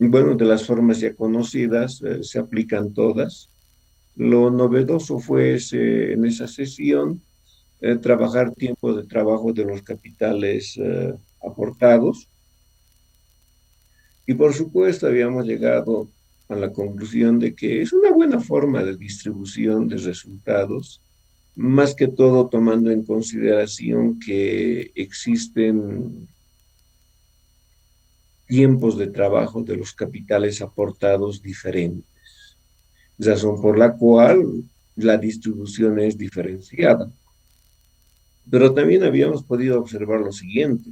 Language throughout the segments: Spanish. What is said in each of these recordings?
Bueno, de las formas ya conocidas, se aplican todas. Lo novedoso fue en esa sesión trabajar tiempo de trabajo de los capitales aportados. Y por supuesto habíamos llegado a la conclusión de que es una buena forma de distribución de resultados, más que todo tomando en consideración que existen tiempos de trabajo de los capitales aportados diferentes, razón por la cual la distribución es diferenciada. Pero también habíamos podido observar lo siguiente,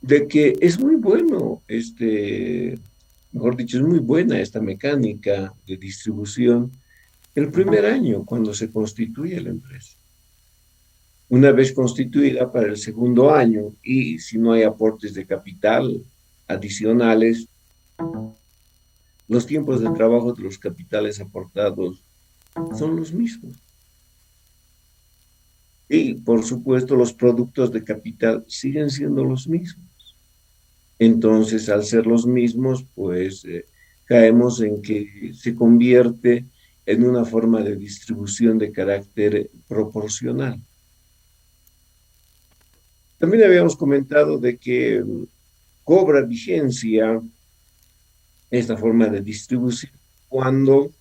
de que es muy bueno mejor dicho, es muy buena esta mecánica de distribución el primer año cuando se constituye la empresa. Una vez constituida para el segundo año y si no hay aportes de capital adicionales, los tiempos de trabajo de los capitales aportados son los mismos. Y por supuesto los productos de capital siguen siendo los mismos. Entonces, al ser los mismos, pues caemos en que se convierte en una forma de distribución de carácter proporcional. También habíamos comentado de que cobra vigencia esta forma de distribución cuando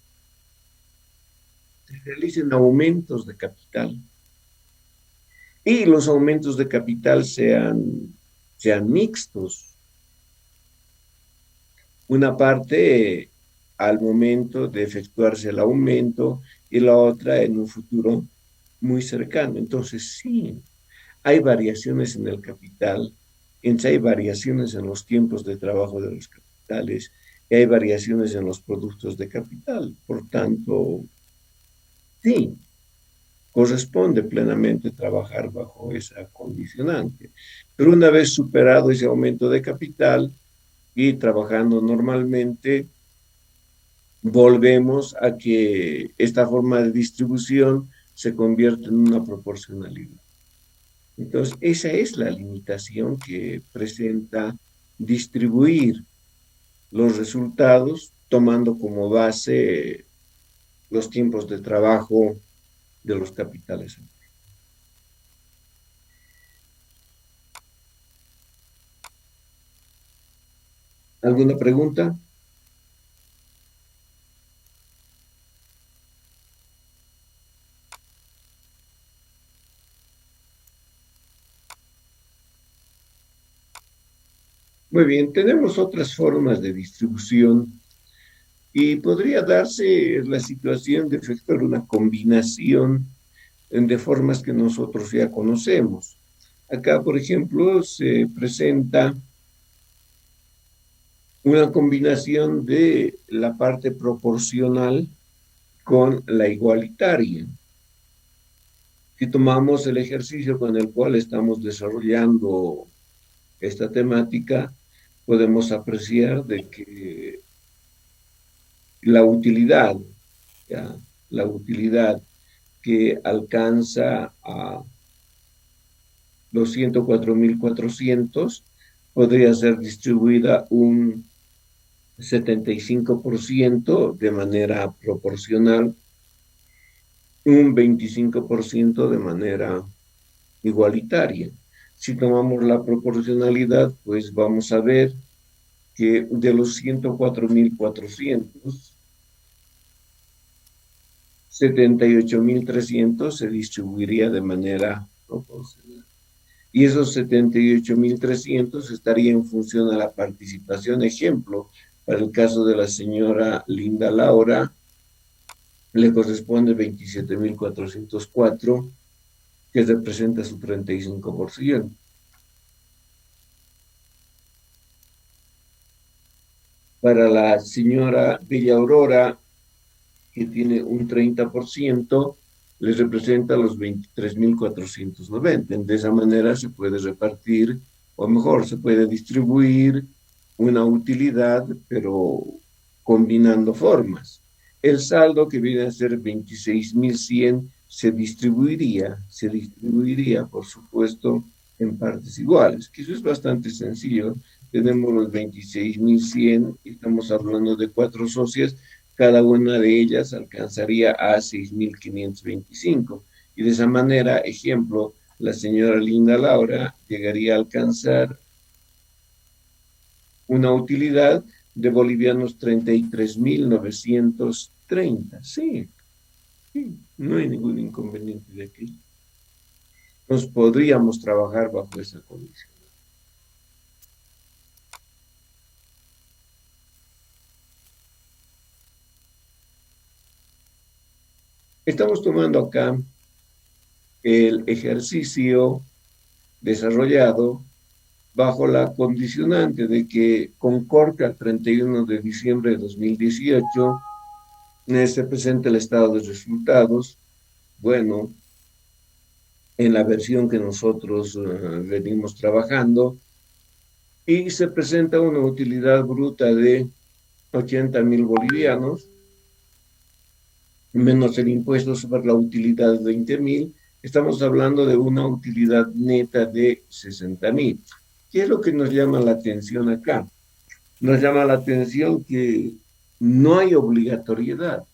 se realicen aumentos de capital y los aumentos de capital sean mixtos. Una parte al momento de efectuarse el aumento y la otra en un futuro muy cercano. Entonces, sí, hay variaciones en el capital, hay variaciones en los tiempos de trabajo de los capitales, y hay variaciones en los productos de capital. Por tanto, sí, corresponde plenamente trabajar bajo esa condicionante. Pero una vez superado ese aumento de capital y trabajando normalmente, volvemos a que esta forma de distribución se convierte en una proporcionalidad. Entonces, esa es la limitación que presenta distribuir los resultados tomando como base los tiempos de trabajo de los capitales. ¿Alguna pregunta? Muy bien, tenemos otras formas de distribución y podría darse la situación de efectuar una combinación de formas que nosotros ya conocemos. Acá, por ejemplo, se presenta una combinación de la parte proporcional con la igualitaria. Si tomamos el ejercicio con el cual estamos desarrollando esta temática, podemos apreciar de que la utilidad, ¿ya? La utilidad que alcanza a los 104.400 podría ser distribuida un 75% de manera proporcional, un 25% de manera igualitaria. Si tomamos la proporcionalidad, pues vamos a ver que de los 104.400, 78.300 se distribuiría de manera proporcional. Y esos 78.300 estarían en función a la participación. Ejemplo, para el caso de la señora Linda Laura, le corresponde 27.404, que representa su 35%. Para la señora Bella Aurora, que tiene un 30%, les representa los 23.490. De esa manera se puede repartir, o mejor, se puede distribuir una utilidad, pero combinando formas. El saldo que viene a ser 26.100 se distribuiría, por supuesto, en partes iguales, que eso es bastante sencillo. tenemos los 26.100, estamos hablando de 4 socias, cada una de ellas alcanzaría a 6.525. Y de esa manera, ejemplo, la señora Linda Laura llegaría a alcanzar una utilidad de bolivianos 33.930. Sí, sí, no hay ningún inconveniente de aquí. Nos podríamos trabajar bajo esa condición. Estamos tomando acá el ejercicio desarrollado bajo la condicionante de que con corte al 31 de diciembre de 2018 se presenta el estado de resultados. Bueno, en la versión que nosotros venimos trabajando, y se presenta una utilidad bruta de 80.000 bolivianos, menos el impuesto sobre la utilidad de 20.000, estamos hablando de una utilidad neta de 60.000. ¿Qué es lo que nos llama la atención acá? Nos llama la atención que no hay obligatoriedad.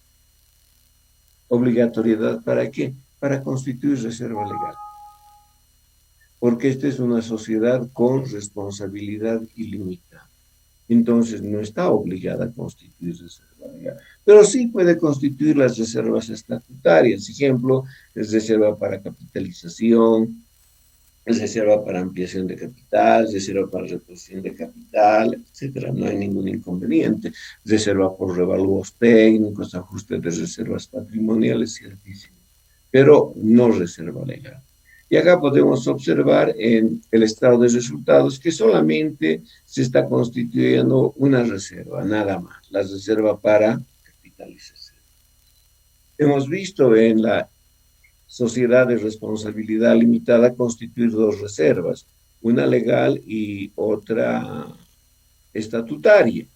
¿Obligatoriedad para qué? Para constituir reserva legal. Porque esta es una sociedad con responsabilidad ilimitada. Entonces no está obligada a constituir reserva legal, pero sí puede constituir las reservas estatutarias. Ejemplo, es reserva para capitalización, es reserva para ampliación de capital, reserva para reposición de capital, etcétera. No hay ningún inconveniente. Reserva por revalúos técnicos, ajuste de reservas patrimoniales, ciertísimo, pero no reserva legal. Y acá podemos observar en el estado de resultados que solamente se está constituyendo una reserva, nada más, la reserva para capitalización. Hemos visto en la sociedad de responsabilidad limitada constituir dos reservas, una legal y otra estatutaria.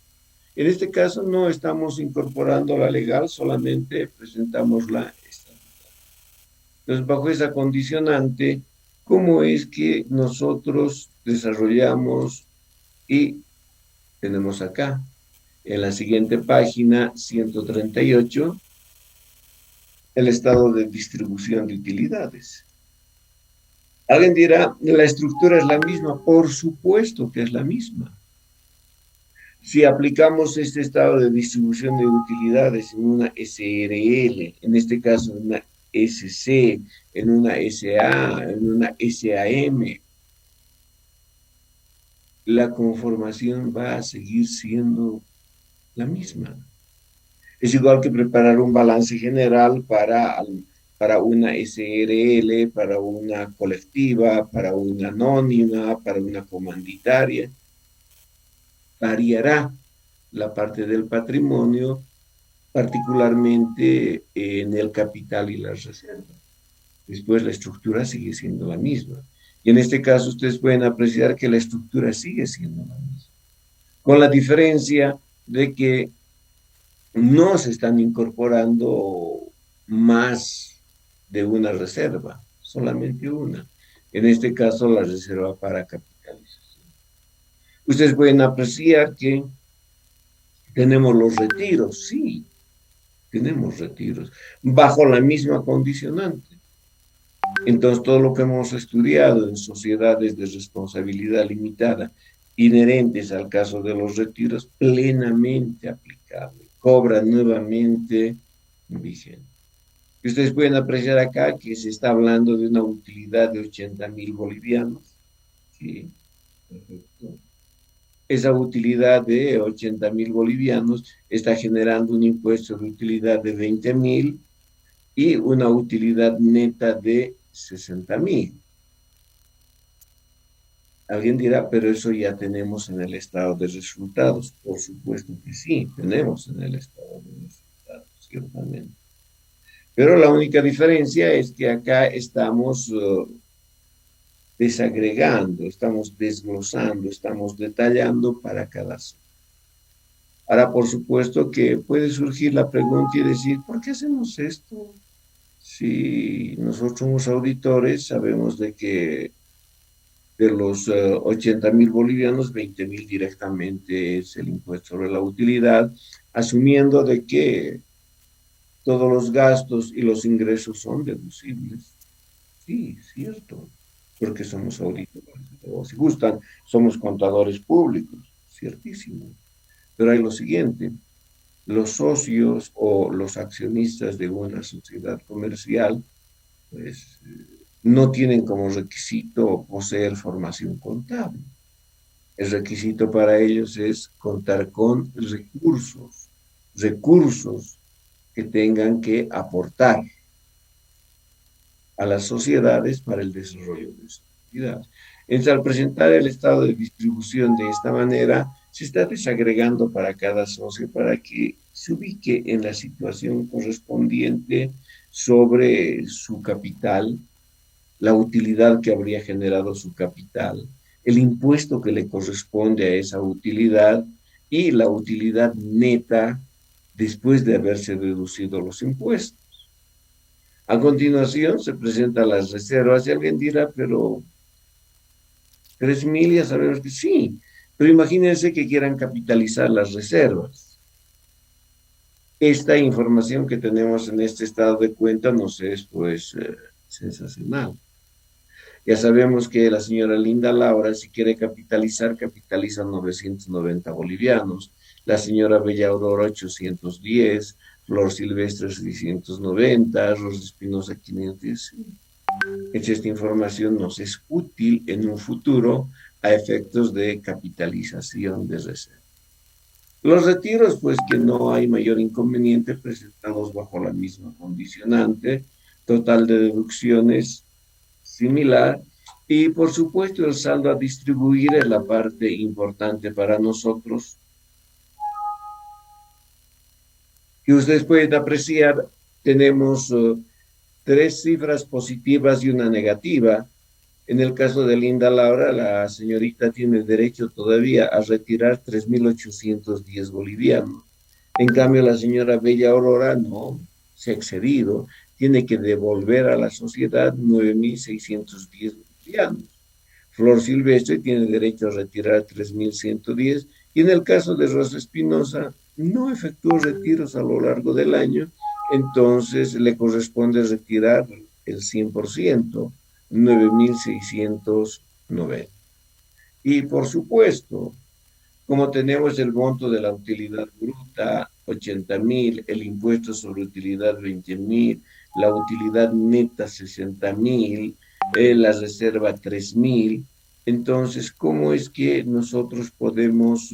En este caso no estamos incorporando la legal, solamente presentamos la estatutaria. Entonces, bajo esa condicionante, ¿cómo es que nosotros desarrollamos y tenemos acá, en la siguiente página 138, el estado de distribución de utilidades? Alguien dirá, la estructura es la misma. Por supuesto que es la misma. Si aplicamos este estado de distribución de utilidades en una SRL, en este caso en una SC, en una SA, en una SAM, la conformación va a seguir siendo la misma. Es igual que preparar un balance general para una SRL, para una colectiva, para una anónima, para una comanditaria. Variará la parte del patrimonio, particularmente en el capital y las reservas. Después la estructura sigue siendo la misma. Y en este caso ustedes pueden apreciar que la estructura sigue siendo la misma, con la diferencia de que no se están incorporando más de una reserva, solamente una. En este caso, la reserva para capitalización. Ustedes pueden apreciar que tenemos los retiros, sí, tenemos retiros, bajo la misma condicionante. Entonces, todo lo que hemos estudiado en sociedades de responsabilidad limitada, inherentes al caso de los retiros, plenamente aplicable, cobra nuevamente vigencia. Y ustedes pueden apreciar acá que se está hablando de una utilidad de 80.000 bolivianos. Sí, perfecto. Esa utilidad de 80.000 bolivianos está generando un impuesto de utilidad de 20.000 y una utilidad neta de 60.000. Alguien dirá, pero eso ya tenemos en el estado de resultados. Por supuesto que sí, tenemos en el estado de resultados, ciertamente. Pero la única diferencia es que acá estamos desagregando, estamos desglosando, estamos detallando para cada zona. Ahora, por supuesto que puede surgir la pregunta y decir, ¿por qué hacemos esto? Si nosotros somos auditores, sabemos de que De los 80.000 bolivianos, 20.000 directamente es el impuesto sobre la utilidad, asumiendo de que todos los gastos y los ingresos son deducibles. Sí, cierto, porque somos auditores, o si gustan, somos contadores públicos, ciertísimo. Pero hay lo siguiente, los socios o los accionistas de una sociedad comercial, pues no tienen como requisito poseer formación contable. El requisito para ellos es contar con recursos que tengan que aportar a las sociedades para el desarrollo de su actividad. Entonces, al presentar el estado de distribución de esta manera, se está desagregando para cada socio para que se ubique en la situación correspondiente sobre su capital, la utilidad que habría generado su capital, el impuesto que le corresponde a esa utilidad y la utilidad neta después de haberse deducido los impuestos. A continuación se presentan las reservas y alguien dirá, pero 3.000 ya sabemos que sí, pero imagínense que quieran capitalizar las reservas. Esta información que tenemos en este estado de cuenta nos es pues sensacional. Ya sabemos que la señora Linda Laura, si quiere capitalizar, capitaliza 990 bolivianos. La señora Bella Aurora, 810. Flor Silvestre, 690. Rosa Espinosa, 510. Esta información nos es útil en un futuro a efectos de capitalización de reserva. Los retiros, pues que no hay mayor inconveniente, presentados bajo la misma condicionante, total de deducciones similar, y por supuesto el saldo a distribuir es la parte importante para nosotros, que ustedes pueden apreciar, tenemos tres cifras positivas y una negativa. En el caso de Linda Laura, la señorita tiene derecho todavía a retirar 3.810 bolivianos. En cambio, la señora Bella Aurora no, se ha excedido, tiene que devolver a la sociedad 9.610 bolivianos. Flor Silvestre tiene derecho a retirar 3.110 y en el caso de Rosa Espinosa no efectuó retiros a lo largo del año, entonces le corresponde retirar el 100%, 9.690. Y por supuesto, como tenemos el monto de la utilidad bruta, 80.000, el impuesto sobre utilidad, 20.000, la utilidad neta, 60.000, la reserva, 3.000. Entonces, ¿cómo es que nosotros podemos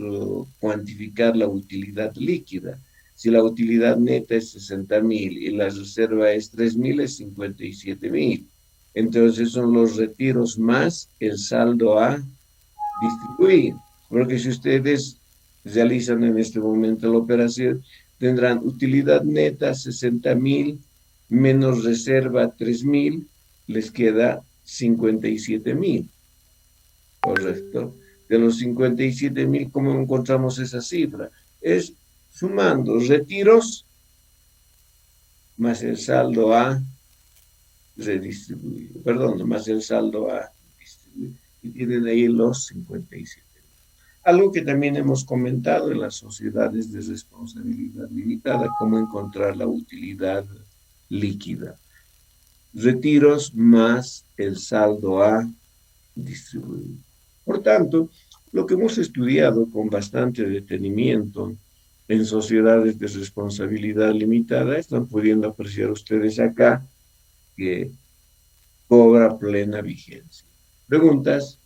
cuantificar la utilidad líquida? Si la utilidad neta es 60.000 y la reserva es 3.000, es 57.000. Entonces, son los retiros más el saldo a distribuir. Porque si ustedes realizan en este momento la operación, tendrán utilidad neta 60.000 menos reserva 3.000, les queda 57.000, ¿correcto? De los 57.000, ¿cómo encontramos esa cifra? Es sumando retiros más el saldo a redistribuir, perdón, más el saldo a distribuir. Y tienen ahí los 57. Algo que también hemos comentado en las sociedades de responsabilidad limitada, cómo encontrar la utilidad líquida. Retiros más el saldo a distribuir. Por tanto, lo que hemos estudiado con bastante detenimiento en sociedades de responsabilidad limitada, están pudiendo apreciar ustedes acá que cobra plena vigencia. ¿Preguntas?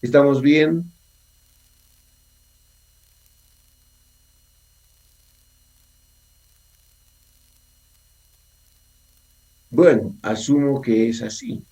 ¿Estamos bien? Bueno, asumo que es así.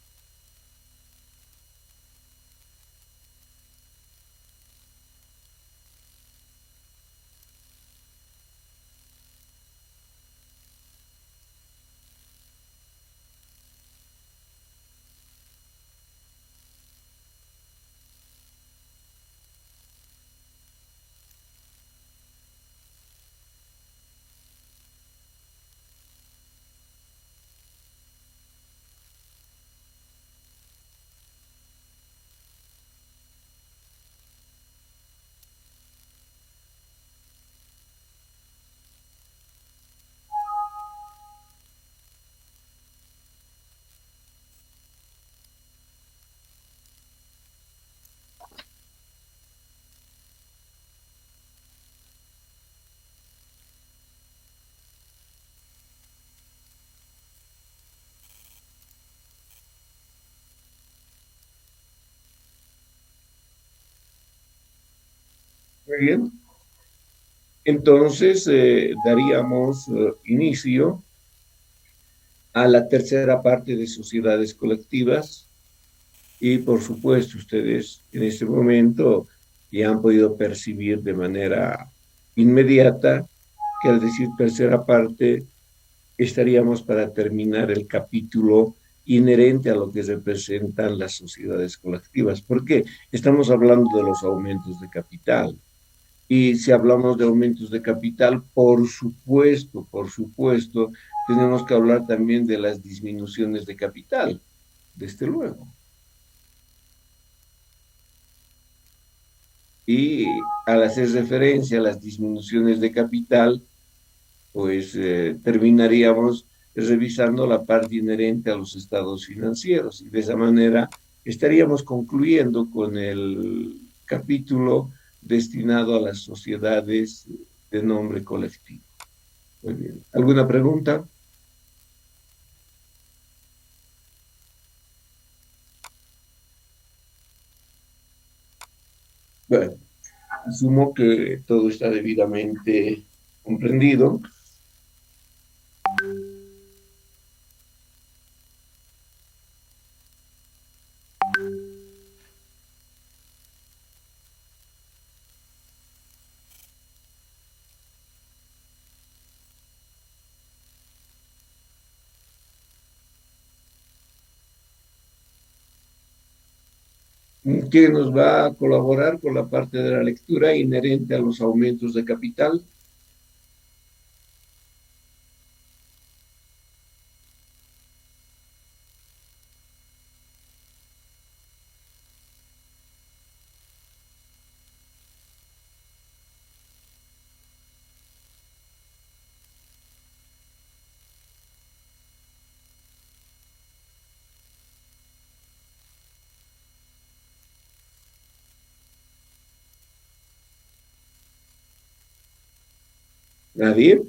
Muy bien. Entonces, daríamos inicio a la tercera parte de sociedades colectivas y, por supuesto, ustedes en este momento ya han podido percibir de manera inmediata que al decir tercera parte estaríamos para terminar el capítulo inherente a lo que representan las sociedades colectivas. ¿Por qué? Estamos hablando de los aumentos de capital. Y si hablamos de aumentos de capital, por supuesto, tenemos que hablar también de las disminuciones de capital, desde luego. Y al hacer referencia a las disminuciones de capital, pues terminaríamos revisando la parte inherente a los estados financieros y de esa manera estaríamos concluyendo con el capítulo destinado a las sociedades de nombre colectivo. Muy bien. ¿Alguna pregunta? Bueno, asumo que todo está debidamente comprendido. ¿Quién nos va a colaborar con la parte de la lectura inherente a los aumentos de capital? ¿Nadie?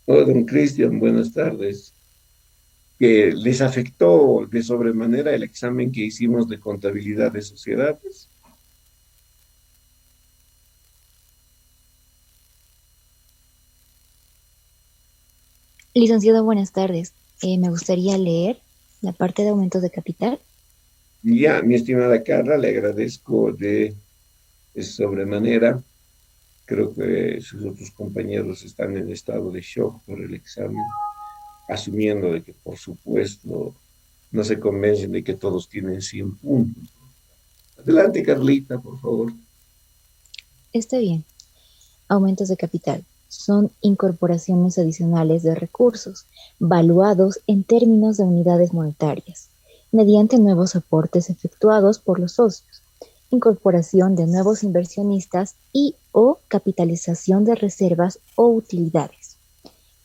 Oh, don Cristian, buenas tardes. ¿Que les afectó de sobremanera el examen que hicimos de contabilidad de sociedades? Licenciado, buenas tardes. Me gustaría leer la parte de aumentos de capital. Ya, mi estimada Carla, le agradezco de sobremanera. Creo que sus otros compañeros están en estado de shock por el examen, asumiendo de que, por supuesto, no se convencen de que todos tienen 100 puntos. Adelante, Carlita, por favor. Está bien. Aumentos de capital son incorporaciones adicionales de recursos, valuados en términos de unidades monetarias, mediante nuevos aportes efectuados por los socios, incorporación de nuevos inversionistas y o capitalización de reservas o utilidades,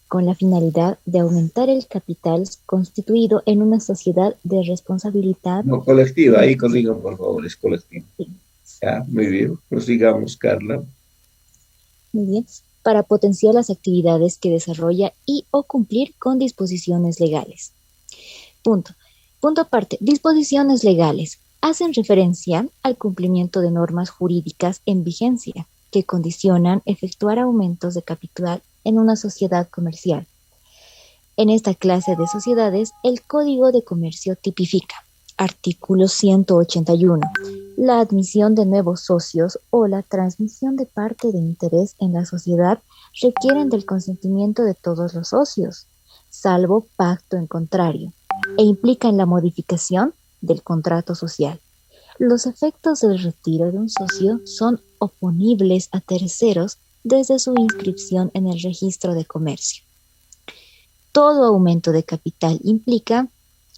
con la finalidad de aumentar el capital constituido en una sociedad de responsabilidad No, colectiva, ahí limitada. corrigan, por favor, es colectiva. Ya, muy bien. Prosigamos, Carla. Muy bien. Para potenciar las actividades que desarrolla y o cumplir con disposiciones legales. Punto. Punto aparte. Disposiciones legales hacen referencia al cumplimiento de normas jurídicas en vigencia que condicionan efectuar aumentos de capital en una sociedad comercial. En esta clase de sociedades, el Código de Comercio tipifica, artículo 181, la admisión de nuevos socios o la transmisión de parte de interés en la sociedad requieren del consentimiento de todos los socios, salvo pacto en contrario, e implican la modificación del contrato social. Los efectos del retiro de un socio son oponibles a terceros desde su inscripción en el registro de comercio. Todo aumento de capital implica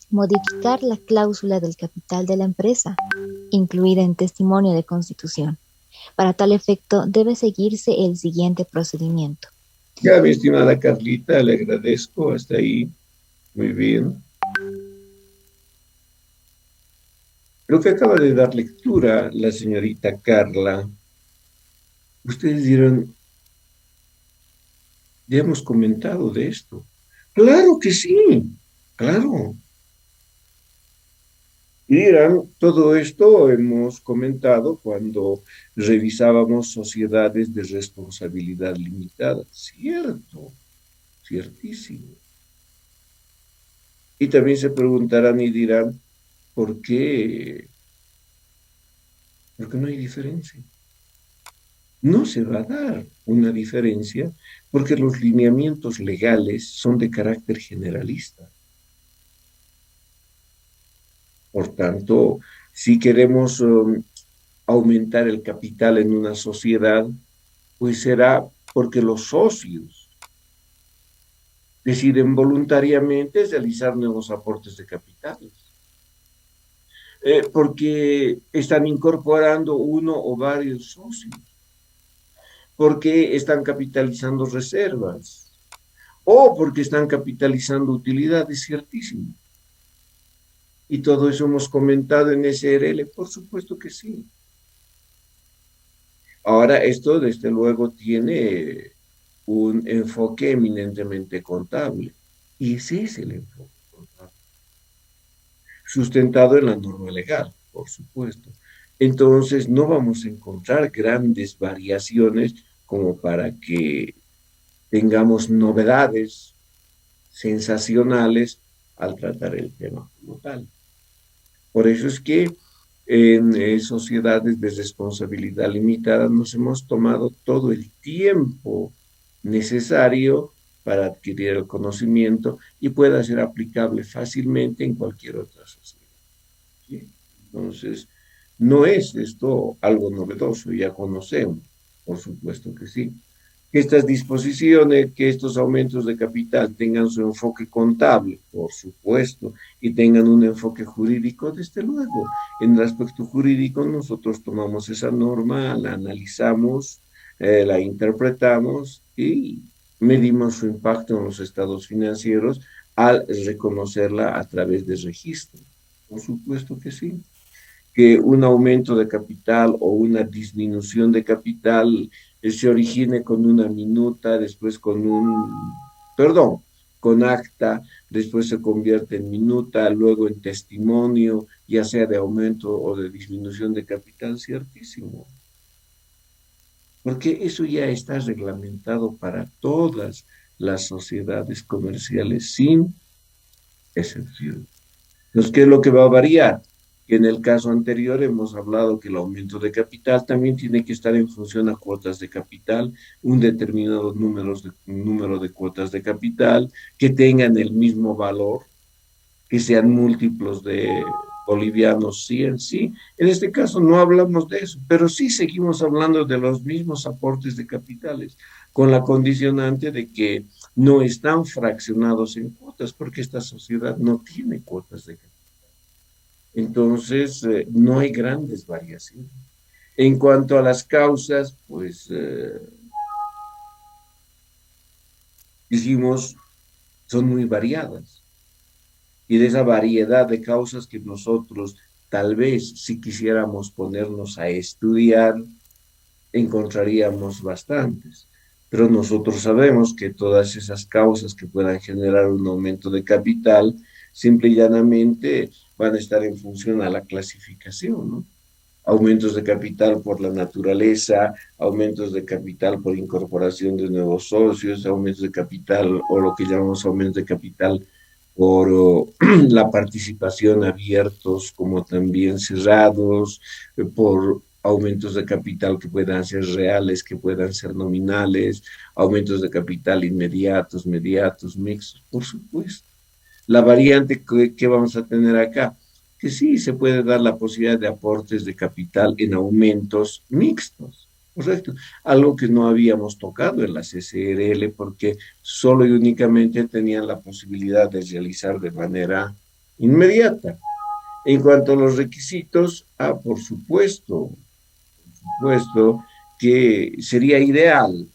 modificar la cláusula del capital de la empresa, incluida en testimonio de constitución. Para tal efecto, debe seguirse el siguiente procedimiento. Ya, mi estimada Carlita, le agradezco. Hasta ahí. Muy bien. Lo que acaba de dar lectura la señorita Carla, ustedes dirán, ya hemos comentado de esto. Claro que sí, claro. Y dirán, todo esto hemos comentado cuando revisábamos sociedades de responsabilidad limitada. Cierto, ciertísimo. Y también se preguntarán y dirán, ¿por qué? Porque no hay diferencia. No se va a dar una diferencia porque los lineamientos legales son de carácter generalista. Por tanto, si queremos aumentar el capital en una sociedad, pues será porque los socios deciden voluntariamente realizar nuevos aportes de capitales, porque están incorporando uno o varios socios, porque están capitalizando reservas o porque están capitalizando utilidades, ciertísimo. Y todo eso hemos comentado en SRL, por supuesto que sí. Ahora, esto desde luego tiene un enfoque eminentemente contable. Y ese es el enfoque contable, sustentado en la norma legal, por supuesto. Entonces, no vamos a encontrar grandes variaciones como para que tengamos novedades sensacionales al tratar el tema como tal. Por eso es que en sociedades de responsabilidad limitada nos hemos tomado todo el tiempo necesario para adquirir el conocimiento y pueda ser aplicable fácilmente en cualquier otra sociedad. ¿Sí? Entonces, no es esto algo novedoso, ya conocemos, por supuesto que sí. Que estas disposiciones, que estos aumentos de capital tengan su enfoque contable, por supuesto, y tengan un enfoque jurídico, desde luego. En el aspecto jurídico, nosotros tomamos esa norma, la analizamos, la interpretamos y medimos su impacto en los estados financieros al reconocerla a través de registro. Por supuesto que sí. Que un aumento de capital o una disminución de capital se origine con una minuta, después con perdón, con acta, después se convierte en minuta, luego en testimonio, ya sea de aumento o de disminución de capital, ciertísimo. Porque eso ya está reglamentado para todas las sociedades comerciales sin excepción. Entonces, ¿qué es lo que va a variar? Que en el caso anterior hemos hablado que el aumento de capital también tiene que estar en función a cuotas de capital, un determinado número de cuotas de capital que tengan el mismo valor, que sean múltiplos de bolivianos, sí en sí. En este caso no hablamos de eso, pero sí seguimos hablando de los mismos aportes de capitales, con la condicionante de que no están fraccionados en cuotas, porque esta sociedad no tiene cuotas de capital. Entonces, no hay grandes variaciones. En cuanto a las causas, pues decimos, son muy variadas. Y de esa variedad de causas que nosotros tal vez si quisiéramos ponernos a estudiar, encontraríamos bastantes. Pero nosotros sabemos que todas esas causas que puedan generar un aumento de capital, simple y llanamente van a estar en función a la clasificación, ¿no? Aumentos de capital por la naturaleza, aumentos de capital por incorporación de nuevos socios, aumentos de capital o lo que llamamos aumentos de capital por la participación abiertos como también cerrados, por aumentos de capital que puedan ser reales, que puedan ser nominales, aumentos de capital inmediatos, mediatos, mixtos, por supuesto. La variante que vamos a tener acá, que sí se puede dar la posibilidad de aportes de capital en aumentos mixtos, correcto, algo que no habíamos tocado en las SRL porque solo y únicamente tenían la posibilidad de realizar de manera inmediata. En cuanto a los requisitos, por supuesto que sería ideal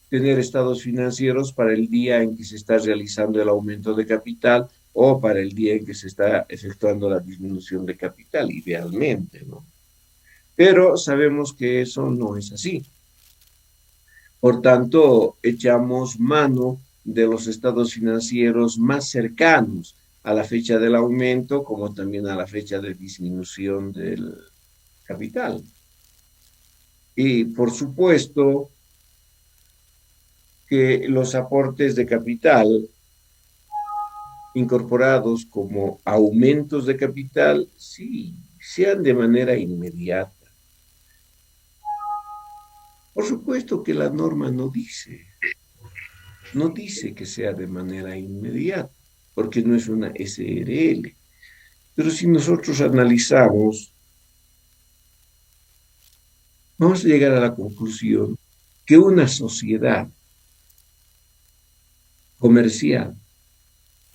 tener estados financieros para el día en que se está realizando el aumento de capital o para el día en que se está efectuando la disminución de capital, idealmente, ¿no? Pero sabemos que eso no es así. Por tanto, echamos mano de los estados financieros más cercanos a la fecha del aumento como también a la fecha de disminución del capital. Y por supuesto que los aportes de capital incorporados como aumentos de capital, sí, sean de manera inmediata. Por supuesto que la norma no dice que sea de manera inmediata, porque no es una SRL. Pero si nosotros analizamos, vamos a llegar a la conclusión que una sociedad comercial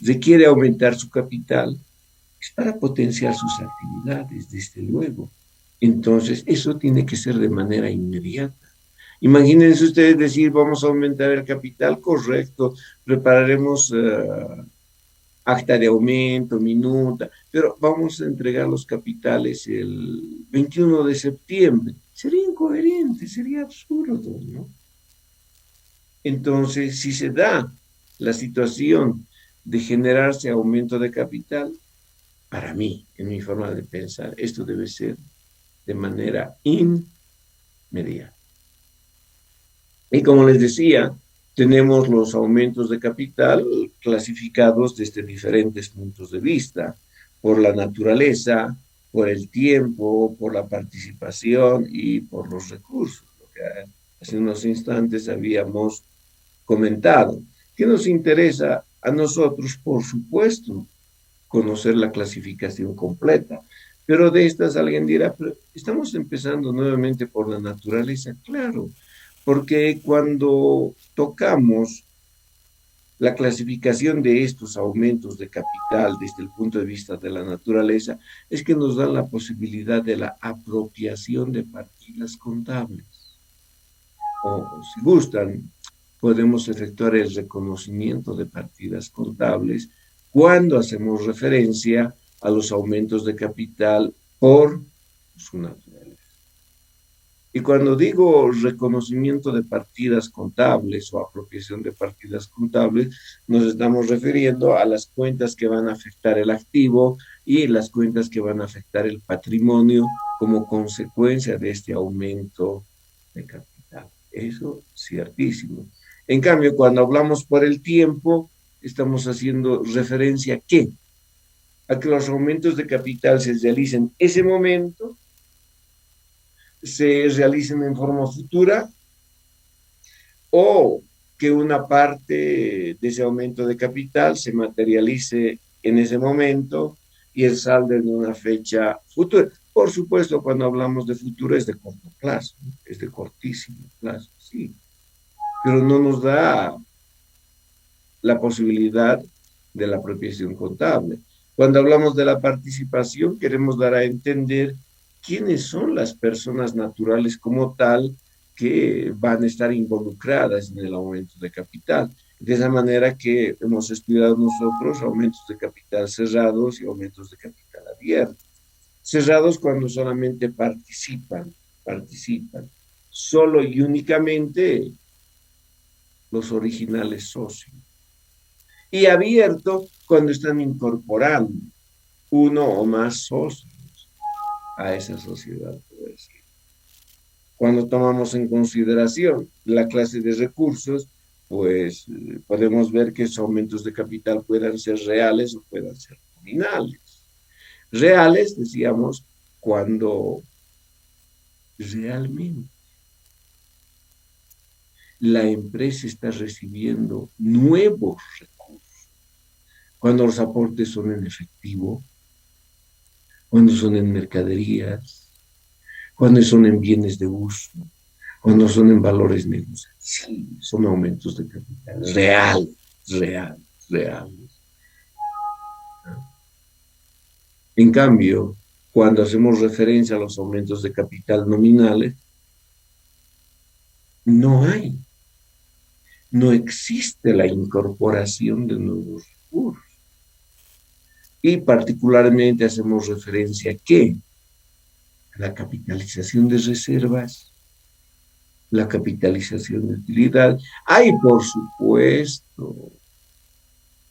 requiere aumentar su capital es para potenciar sus actividades, desde luego. Entonces, eso tiene que ser de manera inmediata. Imagínense ustedes decir, vamos a aumentar el capital, correcto, prepararemos acta de aumento, minuta, pero vamos a entregar los capitales el 21 de septiembre. Sería incoherente, sería absurdo, ¿no? Entonces, si se da la situación de generarse aumento de capital, para mí, en mi forma de pensar, esto debe ser de manera inmediata. Y como les decía, tenemos los aumentos de capital clasificados desde diferentes puntos de vista, por la naturaleza, por el tiempo, por la participación y por los recursos, lo que hace unos instantes habíamos comentado. ¿Qué nos interesa a nosotros? Por supuesto, conocer la clasificación completa. Pero de estas alguien dirá, pero estamos empezando nuevamente por la naturaleza, claro, porque cuando tocamos la clasificación de estos aumentos de capital desde el punto de vista de la naturaleza, es que nos dan la posibilidad de la apropiación de partidas contables. O si gustan, podemos efectuar el reconocimiento de partidas contables cuando hacemos referencia a los aumentos de capital por su naturaleza. Y cuando digo reconocimiento de partidas contables o apropiación de partidas contables, nos estamos refiriendo a las cuentas que van a afectar el activo y las cuentas que van a afectar el patrimonio como consecuencia de este aumento de capital. Eso ciertísimo. En cambio, cuando hablamos por el tiempo, estamos haciendo referencia ¿a qué? A que los aumentos de capital se realicen ese momento, se realicen en forma futura o que una parte de ese aumento de capital se materialice en ese momento y el saldo en una fecha futura. Por supuesto, cuando hablamos de futuro es de corto plazo, es de cortísimo plazo, sí, pero no nos da la posibilidad de la apropiación contable. Cuando hablamos de la participación, queremos dar a entender quiénes son las personas naturales como tal que van a estar involucradas en el aumento de capital. De esa manera que hemos estudiado nosotros aumentos de capital cerrados y aumentos de capital abiertos. Cerrados cuando solamente participan, solo y únicamente los originales socios. Y abierto cuando están incorporando uno o más socios a esa sociedad, por decir. Cuando tomamos en consideración la clase de recursos, pues podemos ver que esos aumentos de capital puedan ser reales o puedan ser nominales. Reales, decíamos, cuando realmente la empresa está recibiendo nuevos recursos, cuando los aportes son en efectivo, cuando son en mercaderías, cuando son en bienes de uso, cuando son en valores negociados. Sí, son aumentos de capital reales. En cambio, cuando hacemos referencia a los aumentos de capital nominales, no existe la incorporación de nuevos recursos. Y particularmente hacemos referencia a ¿qué? A la capitalización de reservas, la capitalización de utilidad. Hay, por supuesto,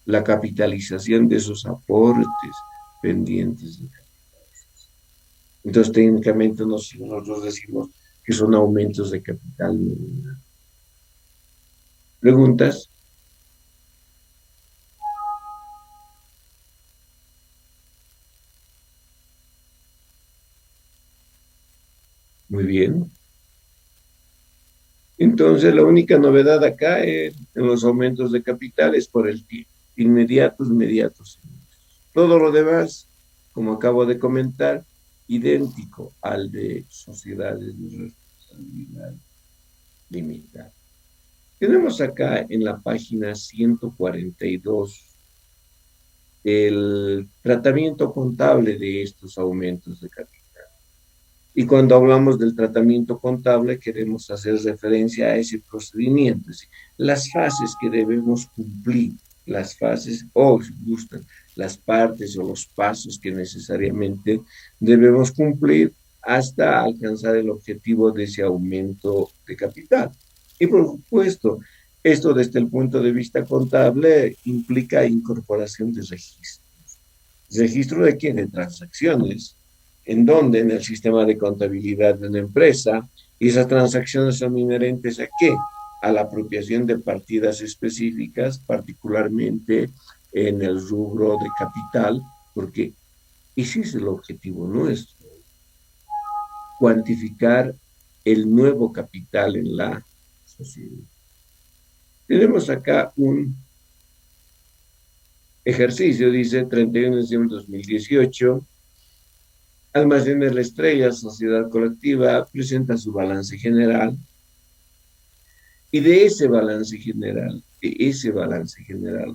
la capitalización de esos aportes pendientes. Entonces, técnicamente nosotros decimos que son aumentos de capital nominal. ¿Preguntas? Muy bien. Entonces, la única novedad acá en los aumentos de capital es por el tiempo. Inmediatos, inmediatos. Todo lo demás, como acabo de comentar, idéntico al de sociedades de responsabilidad limitada. Tenemos acá en la página 142 el tratamiento contable de estos aumentos de capital. Y cuando hablamos del tratamiento contable, queremos hacer referencia a ese procedimiento, es decir, las fases que debemos cumplir, las fases, o si gustan, las partes o los pasos que necesariamente debemos cumplir hasta alcanzar el objetivo de ese aumento de capital. Y por supuesto, esto desde el punto de vista contable implica incorporación de registros. ¿Registro de qué? De transacciones, en donde en el sistema de contabilidad de una empresa, y esas transacciones son inherentes a qué? A la apropiación de partidas específicas, particularmente en el rubro de capital, porque ese es el objetivo nuestro, cuantificar el nuevo capital en la sociedad. Tenemos acá un ejercicio, dice 31 de diciembre de 2018, Almacenes La Estrella, sociedad colectiva, presenta su balance general y de ese balance general,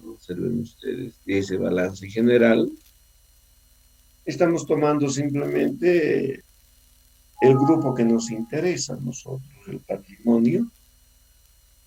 observen ustedes, de ese balance general, estamos tomando simplemente el grupo que nos interesa a nosotros, el patrimonio,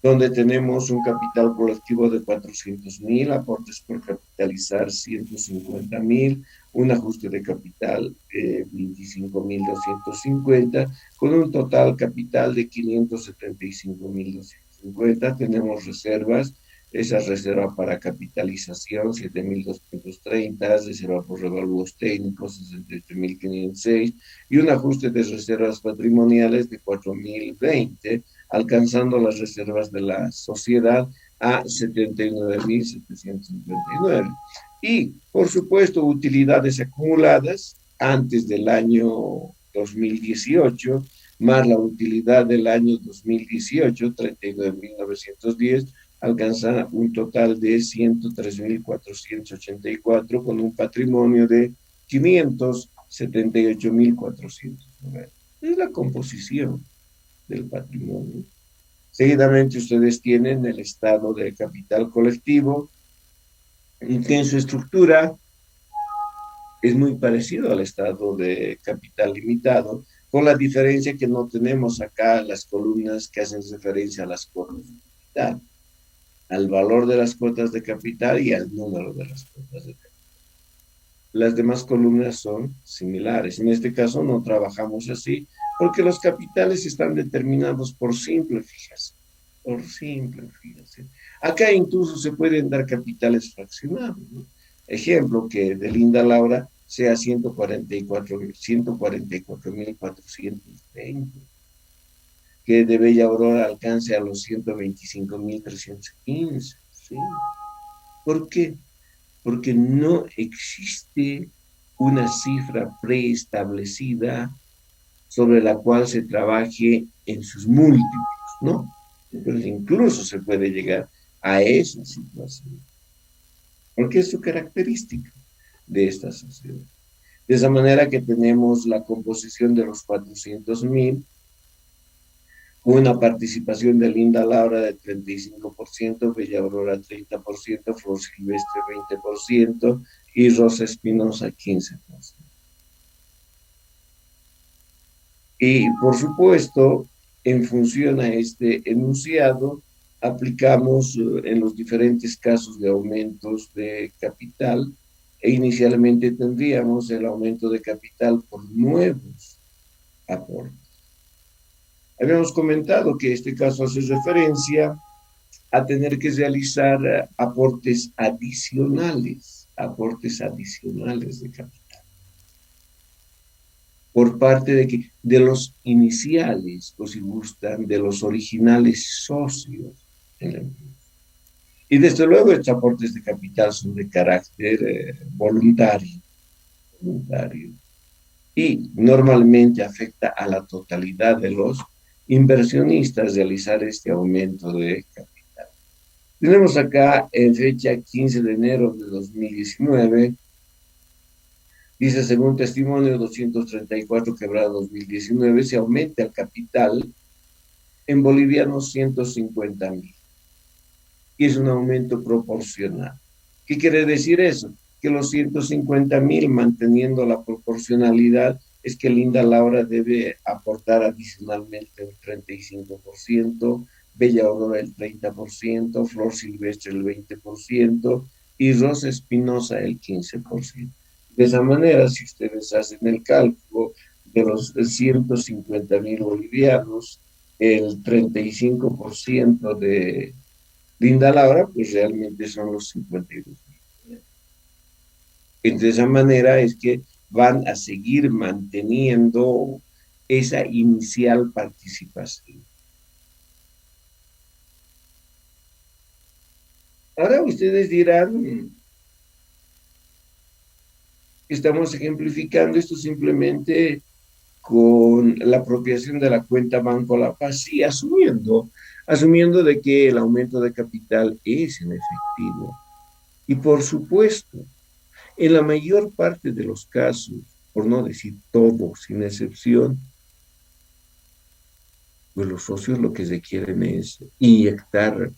donde tenemos un capital colectivo de 400.000, aportes por capitalizar 150.000, un ajuste de capital 25.250, con un total capital de 575.250. Tenemos reservas, esa reserva para capitalización 7.230, reserva por revalúos técnicos 68.506 y un ajuste de reservas patrimoniales de 4.020, alcanzando las reservas de la sociedad a 79.759. Y, por supuesto, utilidades acumuladas antes del año 2018, más la utilidad del año 2018, 39.910, alcanza un total de 103.484 con un patrimonio de 578.409. Es la composición del patrimonio. Seguidamente ustedes tienen el estado de capital colectivo, que en su estructura es muy parecido al estado de capital limitado, con la diferencia que no tenemos acá las columnas que hacen referencia a las cuotas de capital, al valor de las cuotas de capital y al número de las cuotas de capital. Las demás columnas son similares. En este caso no trabajamos así porque los capitales están determinados por simple fijación. Por simple fijación. Acá incluso se pueden dar capitales fraccionados, ¿no? Ejemplo, que de Linda Laura sea 144.420, que de Bella Aurora alcance a los 125.315. ¿Sí? ¿Por qué? Porque no existe una cifra preestablecida sobre la cual se trabaje en sus múltiplos, ¿no? Entonces incluso se puede llegar a esa situación, porque es su característica de esta sociedad. De esa manera que tenemos la composición de los 400.000, una participación de Linda Laura de 35%, Bella Aurora 30%, Flor Silvestre 20% y Rosa Espinosa 15%. Y por supuesto, en función a este enunciado, aplicamos en los diferentes casos de aumentos de capital e inicialmente tendríamos el aumento de capital por nuevos aportes. Habíamos comentado que este caso hace referencia a tener que realizar aportes adicionales de capital, por parte de los iniciales, o si gustan, de los originales socios en la empresa. Y desde luego estos aportes de capital son de carácter voluntario y normalmente afecta a la totalidad de los inversionistas realizar este aumento de capital. Tenemos acá en fecha 15 de enero de 2019, dice, según testimonio 234 quebrado 2019, se aumenta el capital en bolivianos 150.000 y es un aumento proporcional. ¿Qué quiere decir eso? Que los 150.000, manteniendo la proporcionalidad, es que Linda Laura debe aportar adicionalmente el 35%, Bella Aurora el 30%, Flor Silvestre el 20% y Rosa Espinosa el 15%. De esa manera, si ustedes hacen el cálculo de los 150.000 bolivianos, el 35% de Linda Laura, pues realmente son los 52.000. De esa manera es que van a seguir manteniendo esa inicial participación. Ahora ustedes dirán, estamos ejemplificando esto simplemente con la apropiación de la cuenta Banco La Paz, sí, asumiendo de que el aumento de capital es en efectivo. Y por supuesto, en la mayor parte de los casos, por no decir todos, sin excepción, pues los socios lo que se quieren es inyectar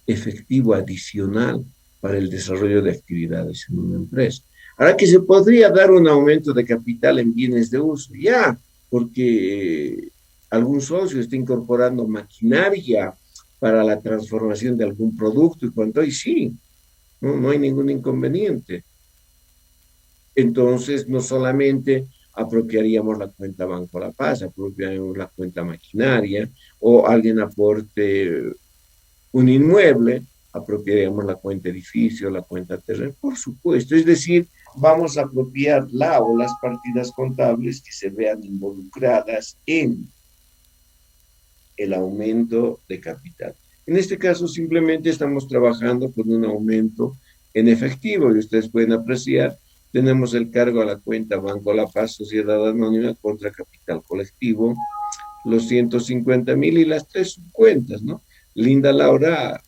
efectivo adicional para el desarrollo de actividades en una empresa. Ahora que se podría dar un aumento de capital en bienes de uso, ya, porque algún socio está incorporando maquinaria para la transformación de algún producto y cuanto, y sí, no hay ningún inconveniente. Entonces, no solamente apropiaríamos la cuenta Banco La Paz, apropiaríamos la cuenta maquinaria, o alguien aporte un inmueble, apropiaríamos la cuenta edificio, la cuenta terreno, por supuesto. Es decir, vamos a apropiar la o las partidas contables que se vean involucradas en el aumento de capital. En este caso, simplemente estamos trabajando con un aumento en efectivo y ustedes pueden apreciar, tenemos el cargo a la cuenta Banco La Paz, Sociedad Anónima contra Capital Colectivo, los 150.000 y las tres subcuentas, ¿no? Linda Laura,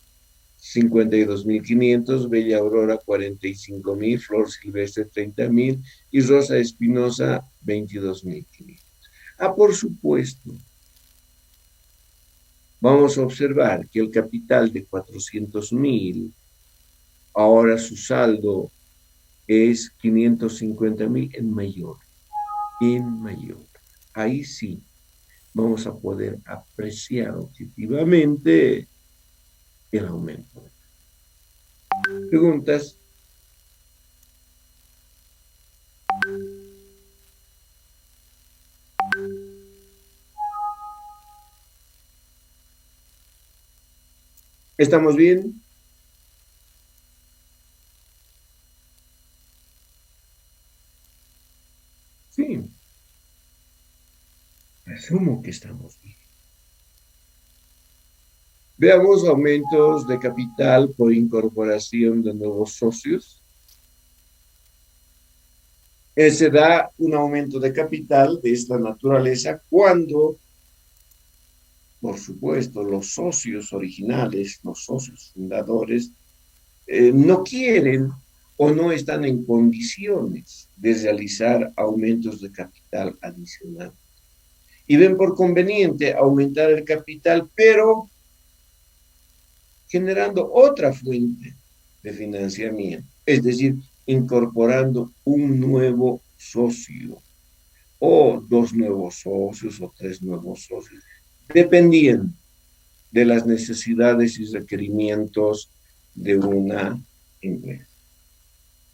52.500, Bella Aurora, 45.000, Flor Silvestre, 30.000 y Rosa Espinosa, 22.500. Ah, por supuesto, vamos a observar que el capital de 400.000, ahora su saldo es 550.000 en mayor. Ahí sí vamos a poder apreciar objetivamente el aumento. ¿Preguntas? ¿Estamos bien? Sí, asumo que estamos bien. Veamos aumentos de capital por incorporación de nuevos socios. Se da un aumento de capital de esta naturaleza cuando, por supuesto, los socios originales, los socios fundadores, no quieren o no están en condiciones de realizar aumentos de capital adicional. Y ven por conveniente aumentar el capital, pero generando otra fuente de financiamiento, es decir, incorporando un nuevo socio o dos nuevos socios o tres nuevos socios, dependiendo de las necesidades y requerimientos de una empresa.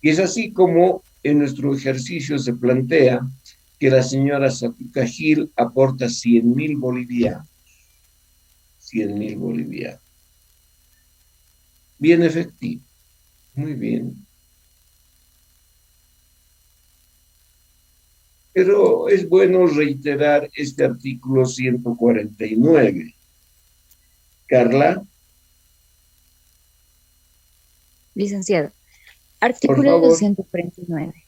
Y es así como en nuestro ejercicio se plantea que la señora Satuca Gil aporta 100.000 bolivianos, 100.000 bolivianos. Bien efectivo. Muy bien. Pero es bueno reiterar este artículo 149. Carla, Licenciado, por artículo favor. 149.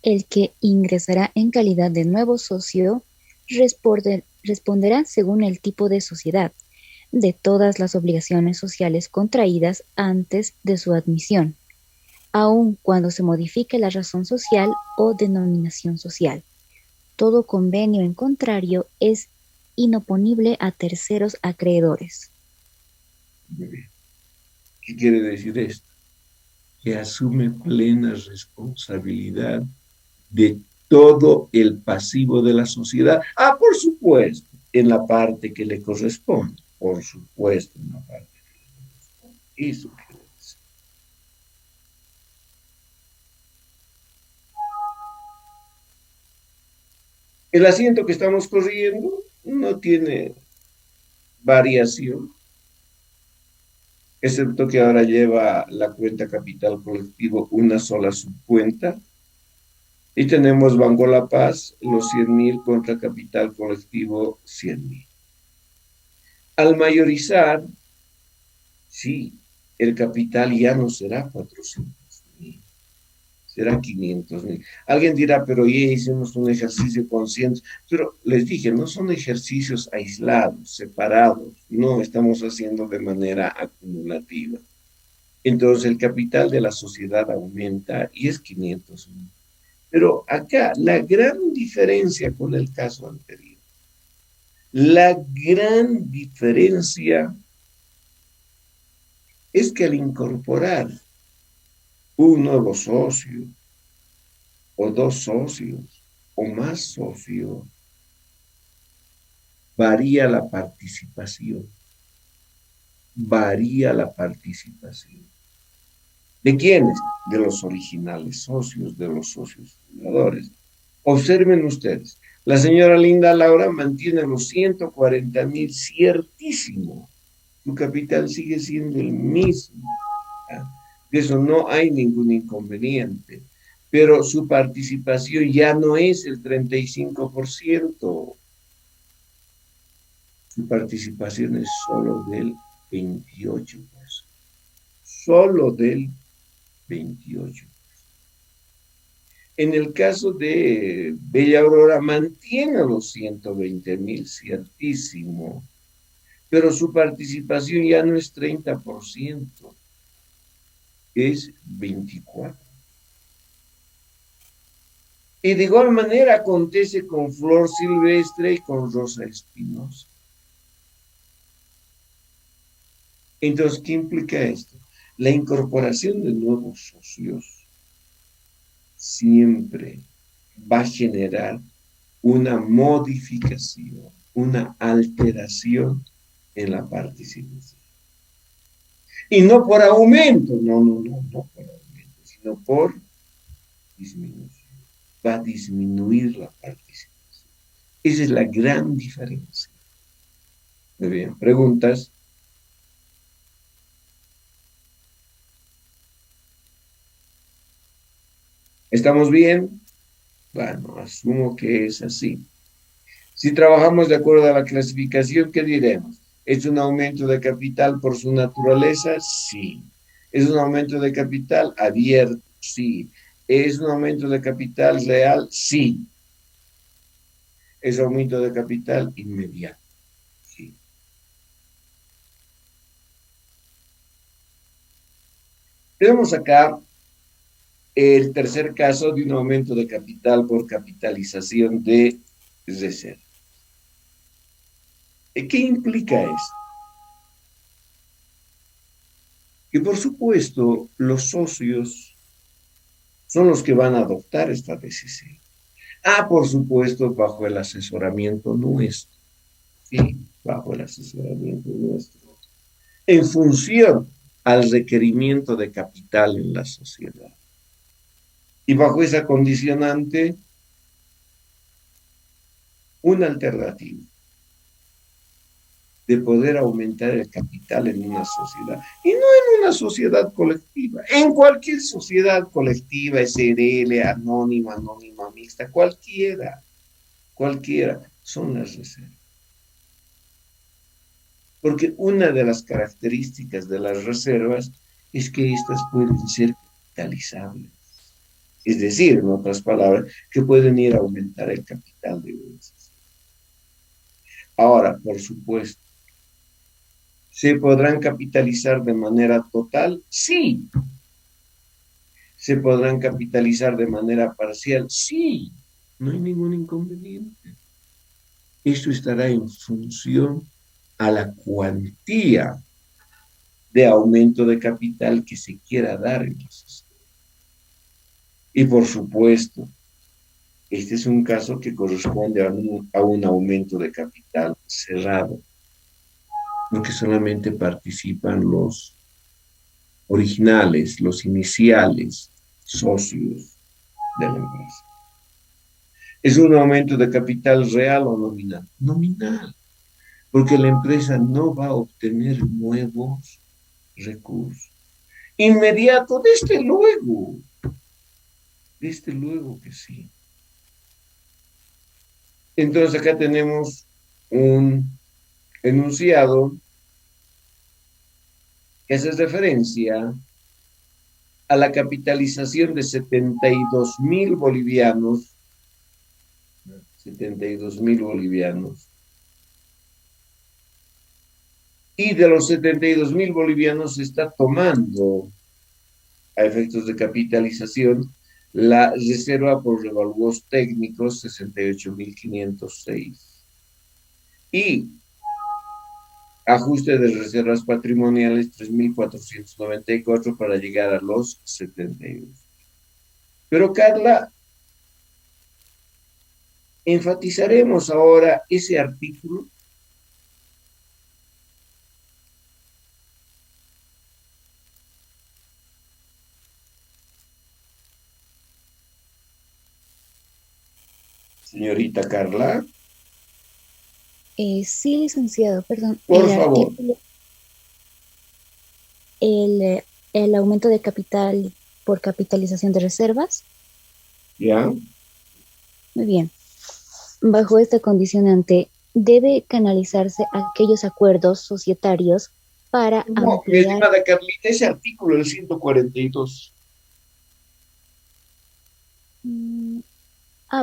El que ingresará en calidad de nuevo socio responderá según el tipo de sociedad de todas las obligaciones sociales contraídas antes de su admisión, aun cuando se modifique la razón social o denominación social. Todo convenio en contrario es inoponible a terceros acreedores. Muy bien. ¿Qué quiere decir esto? Que asume plena responsabilidad de todo el pasivo de la sociedad. Ah, por supuesto, en la parte que le corresponde. Por supuesto, en la parte que le corresponde. Eso quiere decir. El asiento que estamos corriendo no tiene variación, excepto que ahora lleva la cuenta capital colectivo una sola subcuenta. Y tenemos Banco La Paz, los 100.000 contra capital colectivo 100.000. Al mayorizar, sí, el capital ya no será 400.000, será 500.000. Alguien dirá, pero ya hicimos un ejercicio consciente. Pero les dije, no son ejercicios aislados, separados, no estamos haciendo de manera acumulativa. Entonces el capital de la sociedad aumenta y es 500.000. Pero acá la gran diferencia con el caso anterior, la gran diferencia es que al incorporar un nuevo socio o dos socios o más socios, varía la participación, varía la participación. ¿De quiénes? De los originales socios, de los socios fundadores. Observen ustedes, la señora Linda Laura mantiene los 140.000 ciertísimo. Su capital sigue siendo el mismo. ¿Ya? De eso no hay ningún inconveniente. Pero su participación ya no es el 35%. Su participación es solo del 28%. Solo del 28%. En el caso de Bella Aurora, mantiene los 120.000, ciertísimo, pero su participación ya no es 30%, es 24%. Y de igual manera acontece con Flor Silvestre y con Rosa Espinosa. Entonces, ¿qué implica esto? La incorporación de nuevos socios siempre va a generar una modificación, una alteración en la participación. Y no por aumento, no por aumento, sino por disminución. Va a disminuir la participación. Esa es la gran diferencia. Muy bien, preguntas. ¿Estamos bien? Bueno, asumo que es así. Si trabajamos de acuerdo a la clasificación, ¿qué diremos? ¿Es un aumento de capital por su naturaleza? Sí. ¿Es un aumento de capital abierto? Sí. ¿Es un aumento de capital real? Sí. ¿Es aumento de capital inmediato? Sí. Tenemos acá el tercer caso de un aumento de capital por capitalización de reserva. ¿Qué implica esto? Que por supuesto los socios son los que van a adoptar esta decisión. Ah, por supuesto, bajo el asesoramiento nuestro. Sí, bajo el asesoramiento nuestro. En función al requerimiento de capital en la sociedad. Y bajo esa condicionante, una alternativa. de poder aumentar el capital en una sociedad. Y no en una sociedad colectiva, en cualquier sociedad colectiva, SRL, anónima, anónima, mixta, cualquiera, cualquiera, son las reservas. Porque una de las características de las reservas es que éstas pueden ser capitalizables. Es decir, en otras palabras, que pueden ir a aumentar el capital de una sociedad. Ahora, por supuesto, ¿se podrán capitalizar de manera total? Sí. ¿Se podrán capitalizar de manera parcial? Sí. No hay ningún inconveniente. Esto estará en función a la cuantía de aumento de capital que se quiera dar en la sociedad. Y por supuesto, este es un caso que corresponde a un aumento de capital cerrado, porque solamente participan los originales, los iniciales socios de la empresa. ¿Es un aumento de capital real o nominal? Nominal, porque la empresa no va a obtener nuevos recursos. Inmediato, desde luego que sí. Entonces acá tenemos un enunciado que hace referencia a la capitalización de 72.000 bolivianos, 72.000 bolivianos, y de los 72.000 bolivianos se está tomando a efectos de capitalización la reserva por revalúos técnicos 68.506 y ajuste de reservas patrimoniales 3.494 para llegar a los 72. Pero Carla, enfatizaremos ahora ese artículo. Señorita Carla, Sí, licenciado, perdón. por El favor. artículo, el aumento de capital por capitalización de reservas. ¿Ya? Muy bien. Bajo esta condicionante, debe canalizarse aquellos acuerdos societarios para No, mi ampliar. estimada Carlita, ese artículo del 142. Mm,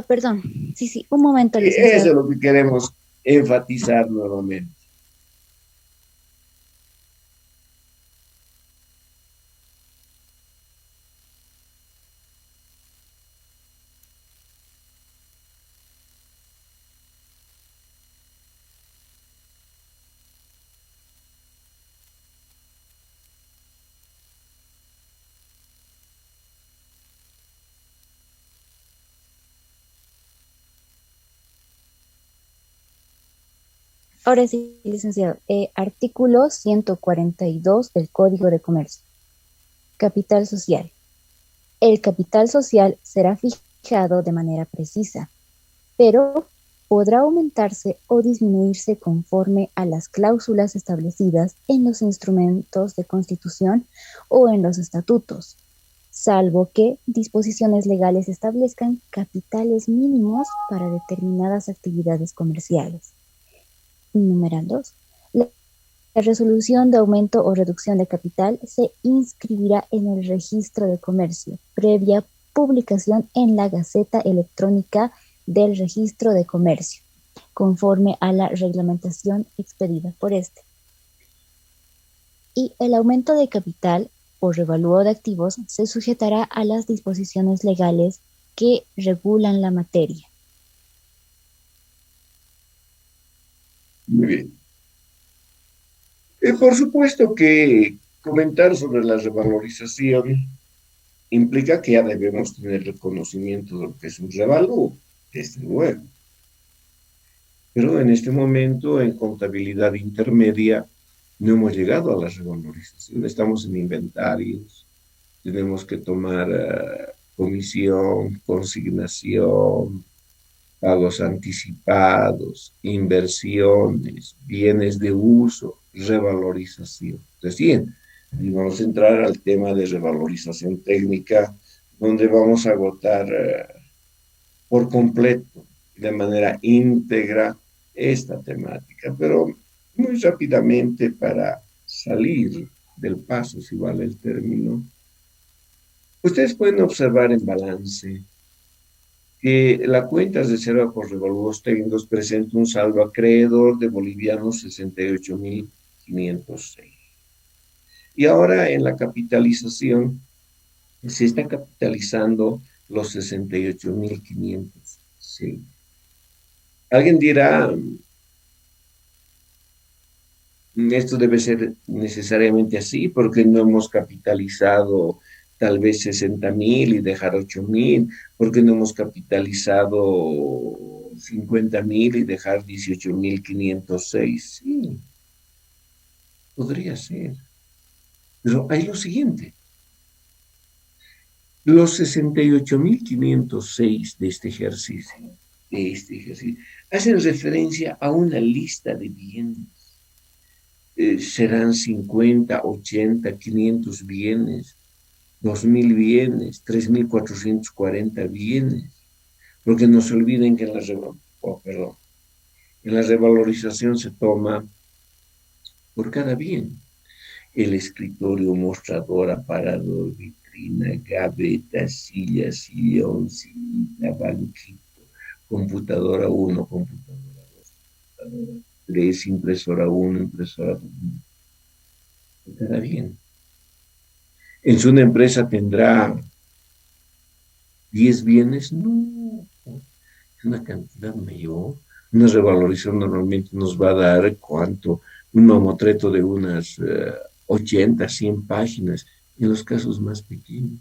Perdón. Sí, sí, un momento, Eso licenciado. es lo que queremos enfatizar nuevamente. Ahora sí, licenciado. Artículo 142 del Código de Comercio. Capital social. El capital social será fijado de manera precisa, pero podrá aumentarse o disminuirse conforme a las cláusulas establecidas en los instrumentos de constitución o en los estatutos, salvo que disposiciones legales establezcan capitales mínimos para determinadas actividades comerciales. Numeral 2. La resolución de aumento o reducción de capital se inscribirá en el registro de comercio, previa publicación en la Gaceta Electrónica del Registro de Comercio, conforme a la reglamentación expedida por este. Y el aumento de capital o revalúo de activos se sujetará a las disposiciones legales que regulan la materia. Muy bien. Por supuesto que comentar sobre la revalorización implica que ya debemos tener reconocimiento de lo que es un revalúo, desde luego. Pero en este momento, en contabilidad intermedia, no hemos llegado a la revalorización. Estamos en inventarios, tenemos que tomar comisión, consignación, pagos anticipados, inversiones, bienes de uso, revalorización. Recién, y vamos a entrar al tema de revalorización técnica, donde vamos a agotar por completo, de manera íntegra, esta temática, pero muy rápidamente para salir del paso, si vale el término, ustedes pueden observar en balance que la cuenta reserva por revolvos técnicos presenta un saldo acreedor de bolivianos 68.506. Y ahora en la capitalización se está capitalizando los 68.506. Alguien dirá, esto debe ser necesariamente así porque no hemos capitalizado tal vez 60.000 y dejar 8.000, porque no hemos capitalizado 50.000 y dejar 18.506. Sí, podría ser. Pero hay lo siguiente. Los 68.506 de este ejercicio, hacen referencia a una lista de bienes. Serán 50, 80, 500 bienes, 2.000 bienes, 3.440 bienes, porque no se olviden que en la revalorización se toma por cada bien el escritorio, mostrador, aparador, vitrina, gaveta, silla, sillón, silla, banquito, computadora uno, computadora 2, computadora 3, impresora uno, impresora 2, cada bien. En su una empresa tendrá 10 bienes, no, es una cantidad mayor. Una revalorización normalmente nos va a dar cuánto, un mamotreto de unas 80, 100 páginas, en los casos más pequeños.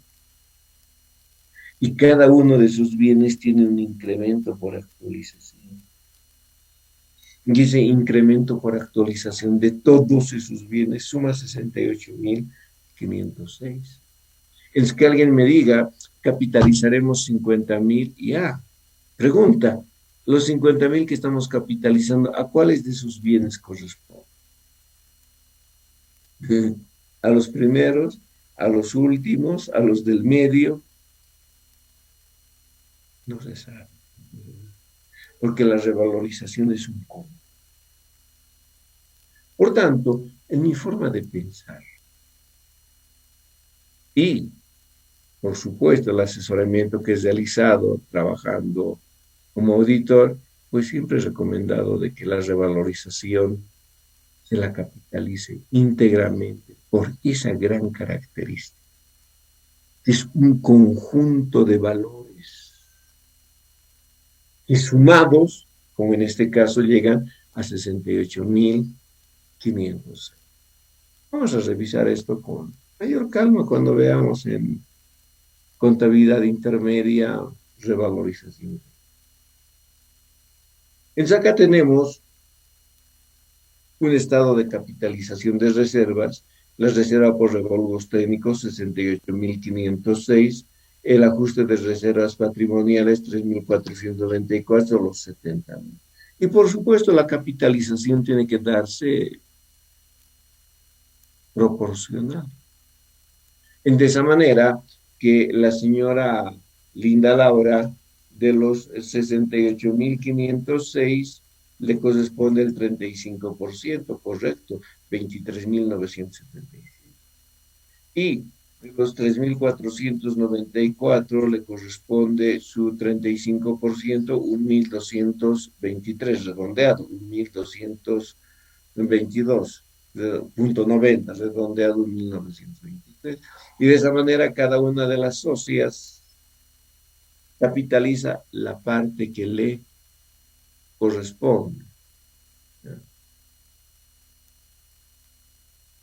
Y cada uno de sus bienes tiene un incremento por actualización. Y ese incremento por actualización de todos esos bienes suma 68.506. Es que alguien me diga, capitalizaremos 50.000 y pregunta, los 50.000 que estamos capitalizando, ¿a cuáles de sus bienes corresponden? ¿A los primeros, a los últimos, a los del medio? No se sabe, porque la revalorización es un cómo. Por tanto, en mi forma de pensar y, por supuesto, el asesoramiento que es realizado trabajando como auditor, pues siempre he recomendado de que la revalorización se la capitalice íntegramente por esa gran característica. Es un conjunto de valores que sumados, como en este caso, llegan a 68.500. Vamos a revisar esto con mayor calma cuando veamos en contabilidad intermedia, revalorización. En SACA tenemos un estado de capitalización de reservas, la reserva por revolvos técnicos 68.506, el ajuste de reservas patrimoniales 3.494, los 70.000. Y por supuesto la capitalización tiene que darse proporcional. De esa manera que la señora Linda Laura, de los 68.506, le corresponde el 35%, correcto, 23.977. Y de los 3.494 le corresponde su 35%, 1.223, redondeado, 1.222. 0.90, redondeado en 1923. Y de esa manera cada una de las socias capitaliza la parte que le corresponde.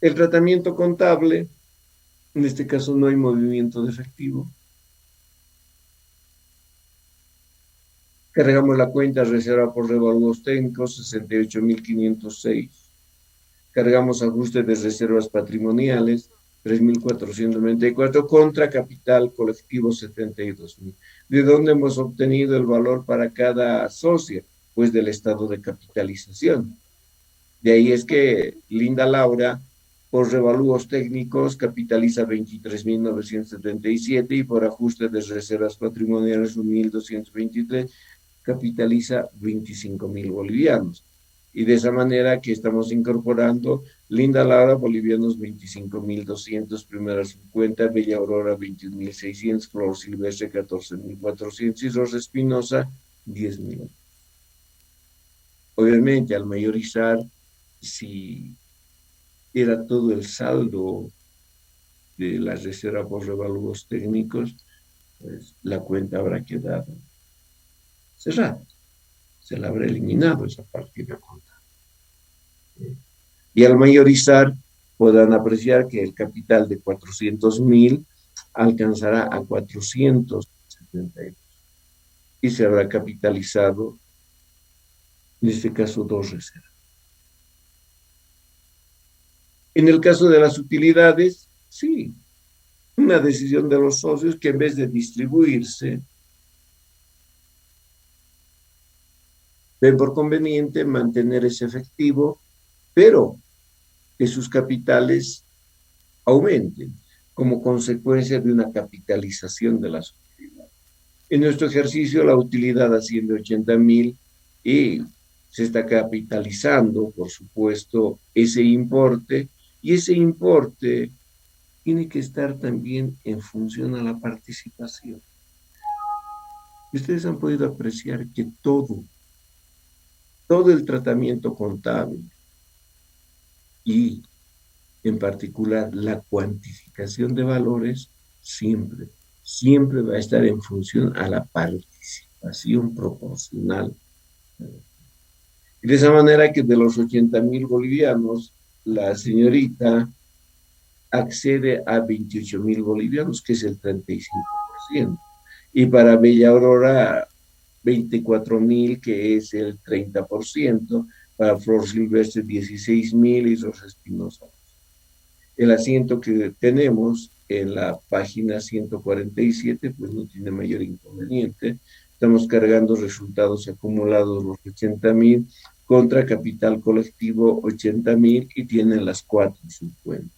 El tratamiento contable, en este caso no hay movimiento de efectivo. Cargamos la cuenta reserva por revolvos técnicos 68.506. Cargamos ajuste de reservas patrimoniales 3.494 contra capital colectivo 72.000. ¿De dónde hemos obtenido el valor para cada socio? Pues del estado de capitalización. De ahí es que Linda Laura, por revalúos técnicos, capitaliza 23.977 y por ajuste de reservas patrimoniales 1.223, capitaliza 25.000 bolivianos. Y de esa manera que estamos incorporando Linda Laura, bolivianos 25.200, Primera 50, Bella Aurora 21.600, Flor Silvestre 14.400 y Rosa Espinosa 10.000. Obviamente, al mayorizar, si era todo el saldo de la reserva por revalúos técnicos, pues la cuenta habrá quedado cerrada. Se la habrá eliminado esa partida contable. Y al mayorizar, podrán apreciar que el capital de 400.000 alcanzará a 472 y se habrá capitalizado, en este caso, dos reservas. En el caso de las utilidades, sí, una decisión de los socios que en vez de distribuirse, ven por conveniente mantener ese efectivo, pero que sus capitales aumenten como consecuencia de una capitalización de las utilidades. En nuestro ejercicio, la utilidad asciende a 80.000 y se está capitalizando, por supuesto, ese importe, y ese importe tiene que estar también en función a la participación. Ustedes han podido apreciar que todo el tratamiento contable y en particular la cuantificación de valores siempre va a estar en función a la participación proporcional. Y de esa manera que de los 80.000 bolivianos, la señorita accede a 28.000 bolivianos, que es el 35%. Y para Bella Aurora, 24.000, que es el 30%. Para Flor Silvestre, 16.000 y Rosa Espinosa. El asiento que tenemos en la página 147, pues no tiene mayor inconveniente. Estamos cargando resultados acumulados los 80.000 contra capital colectivo 80.000 y tienen las cuatro en su cuenta.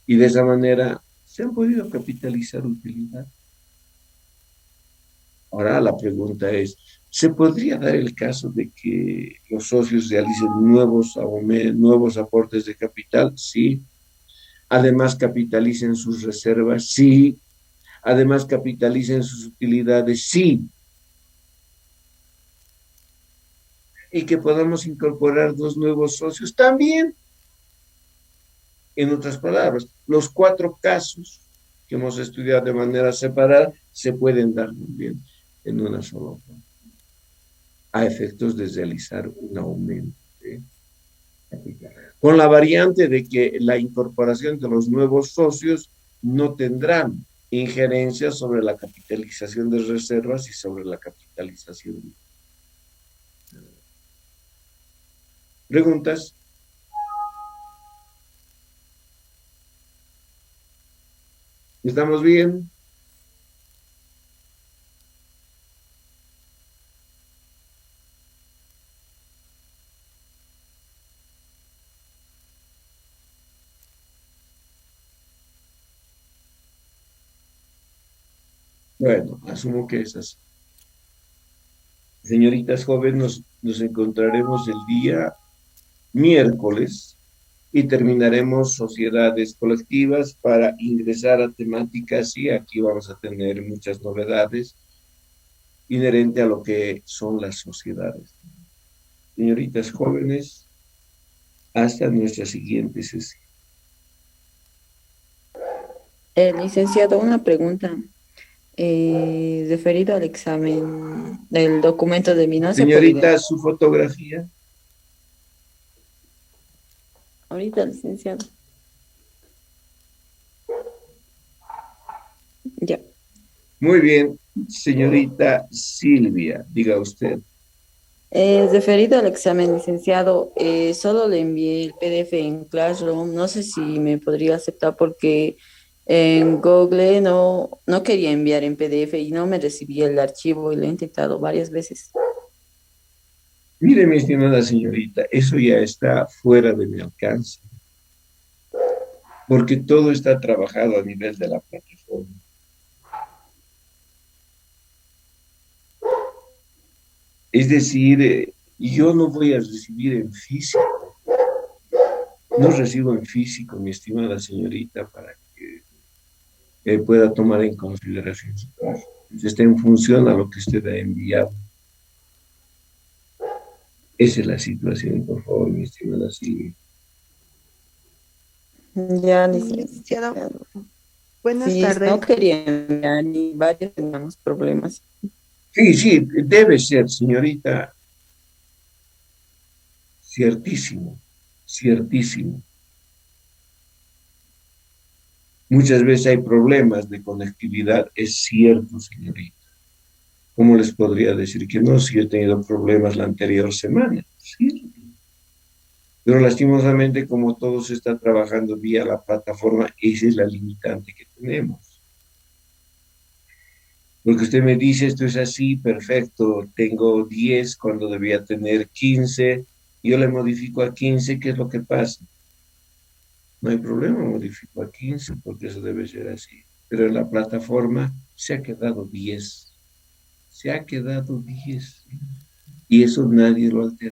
Y de esa manera se han podido capitalizar utilidad. Ahora la pregunta es, ¿se podría dar el caso de que los socios realicen nuevos aportes de capital? Sí. Además capitalicen sus reservas, sí. Además capitalicen sus utilidades, sí. Y que podamos incorporar dos nuevos socios también. En otras palabras, los cuatro casos que hemos estudiado de manera separada se pueden dar también en una sola oportunidad, a efectos de realizar un aumento de capital. Con la variante de que la incorporación de los nuevos socios no tendrán injerencia sobre la capitalización de reservas y sobre la capitalización. ¿Preguntas? ¿Estamos bien? Bueno, asumo que es así. Señoritas jóvenes, nos encontraremos el día miércoles y terminaremos sociedades colectivas para ingresar a temáticas y aquí vamos a tener muchas novedades inherente a lo que son las sociedades. Señoritas jóvenes, hasta nuestra siguiente sesión. Licenciado, una pregunta. Referido al examen del documento de mi no se ha podido. Señorita, su fotografía. Ahorita, licenciado. Ya. Muy bien, señorita Silvia, diga usted. Referido al examen, licenciado, solo le envié el PDF en Classroom. No sé si me podría aceptar porque En Google no quería enviar en PDF y no me recibía el archivo y lo he intentado varias veces. Mire, mi estimada señorita, eso ya está fuera de mi alcance, porque todo está trabajado a nivel de la plataforma. Es decir, yo no voy a recibir en físico, no recibo en físico, mi estimada señorita, para que pueda tomar en consideración su caso. Está en función a lo que usted ha enviado. Esa es la situación, por favor, mi estimada Silvia. Ya, Licenciado, licenciado. buenas Sí, no tardes. quería enviar y varios teníamos problemas. Sí, sí, debe ser, señorita, ciertísimo, ciertísimo. Muchas veces hay problemas de conectividad, es cierto, señorita. ¿Cómo les podría decir que no si he tenido problemas la anterior semana? Sí. Pero lastimosamente, como todo se está trabajando vía la plataforma, esa es la limitante que tenemos. Porque usted me dice, esto es así, perfecto, tengo 10 cuando debía tener 15, yo le modifico a 15, ¿qué es lo que pasa? No hay problema, modifico a 15 porque eso debe ser así. Pero en la plataforma se ha quedado 10. Se ha quedado 10. Y eso nadie lo altera.